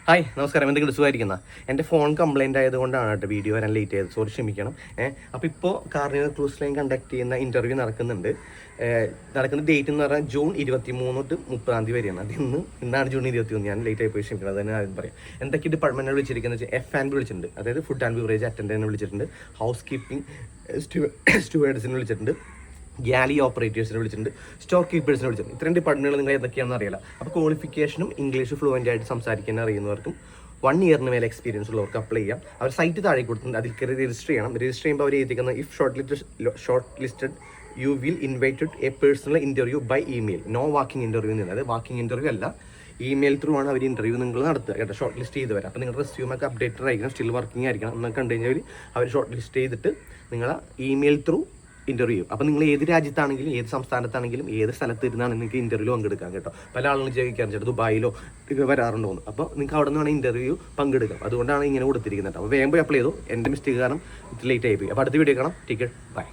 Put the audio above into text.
Hi നമസ്കാരം. എന്തെങ്കിലും സുഖമായിരിക്കുന്ന എൻ്റെ ഫോൺ കംപ്ലൈൻറ്റ് ആയതുകൊണ്ടാണ് കേട്ടോ വീഡിയോ വരാൻ ലേറ്റ് ആയത്. സോറി, ക്ഷമിക്കണം. അപ്പോൾ ഇപ്പോൾ കാർണിവൽ ക്രൂസ് ലൈൻ കണ്ടക്ട് ചെയ്യുന്ന ഇൻ്റർവ്യൂ നടക്കുന്നുണ്ട്. നടക്കുന്ന ഡേറ്റ് എന്ന് പറഞ്ഞാൽ ജൂൺ 23 to 30 വരെയാണ്. അത് ഇന്നാണ് ജൂൺ 21. ഞാൻ ലേറ്റ് ആയി പോയി, ക്ഷമിക്കണം. അത് തന്നെ ആദ്യം പറയാം. എന്തൊക്കെ ഡിപ്പാർട്ട്മെൻറ്റിനെ വിളിച്ചിരിക്കുന്നത് വെച്ചാൽ F&B വിളിച്ചിട്ടുണ്ട്, അതായത് ഫുഡ് ആൻഡ് ബിവറേജ് അറ്റൻഡൻറ്റിനെ വിളിച്ചിട്ടുണ്ട്, ഹൗസ് കീപ്പിംഗ് സ്റ്റുവേർഡ്സിനെ വിളിച്ചിട്ടുണ്ട്, ഗ്യാലി ഓപ്പറേറ്റേഴ്സിനെ വിളിച്ചിട്ടുണ്ട്, സ്റ്റോർ കീപ്പേഴ്സിനെ വിളിച്ചിട്ടുണ്ട്. ഇത്രയും ഡിപ്പാർട്ട്മെൻറ്റുകൾ നിങ്ങൾ ഏതൊക്കെയാണെന്ന് അറിയില്ല. അപ്പോൾ ക്വാളിഫിക്കേഷനും ഇംഗ്ലീഷ് ഫ്ലുവൻ്റ് ആയിട്ട് സംസാരിക്കാൻ അറിയുന്നവർക്കും 1 ഇയറിന് മേലെ എക്സ്പീരിയൻസ് ഉള്ളവർക്ക് അപ്ലൈ ചെയ്യാം. അവർ സൈറ്റ് താഴെ കൊടുത്തിട്ടുണ്ട്, അതിൽ കയറി രജിസ്റ്റർ ചെയ്യണം. രജിസ്റ്റർ ചെയ്യുമ്പോൾ അവർ എഴുതിക്കുന്ന if shortlisted you will invited a personal interview by email. No walking interview എന്നത്, അതായത് വാക്കിംഗ് ഇൻ്റർവ്യൂ അല്ല, ഇമെയിൽ ത്രൂ ആണ് അവർ ഇൻ്റർവ്യൂ നിങ്ങൾ നടത്തുക കേട്ടോ. ഷോർട്ട് ലിസ്റ്റ് ചെയ്ത് വരാം. അപ്പോൾ നിങ്ങളുടെ റെസ്യൂമൊക്കെ അപ്ഡേറ്റഡ് ആയിരിക്കണം, സ്റ്റിൽ വർക്കിംഗ് ആയിരിക്കണം. എന്നൊക്കെ കണ്ടു കഴിഞ്ഞാൽ അവർ ഷോർട്ട് ലിസ്റ്റ് ചെയ്തിട്ട് നിങ്ങളെ ഇമെയിൽ ത്രൂ ഇൻ്റർവ്യൂ ചെയ്യും. അപ്പോൾ നിങ്ങൾ ഏത് രാജ്യത്താണെങ്കിലും ഏത് സംസ്ഥാനത്താണെങ്കിലും ഏത് സ്ഥലത്ത് ഇരുന്നാണ് നിങ്ങൾക്ക് ഇൻ്റർവ്യൂ പങ്കെടുക്കാം കേട്ടോ. പല ആളുകളും ചോദിക്കാറുണ്ട് ചേട്ടാ ദുബായിലോ വരാറുണ്ടോ എന്ന്. അപ്പോൾ നിങ്ങൾക്ക് അവിടെ നിന്ന് വേണമെങ്കിൽ ഇൻ്റർവ്യൂ പങ്കെടുക്കാം. അതുകൊണ്ടാണ് ഇങ്ങനെ കൊടുത്തിരിക്കുന്നത്. അപ്പോൾ വേഗം പോയി അപ്ലൈ ചെയ്തു. എൻ്റെ മിസ്റ്റേക്ക് കാരണം ലേറ്റ് ആയി പോയി. അപ്പോൾ അടുത്ത വീഡിയോ കാണാം. Take care, by.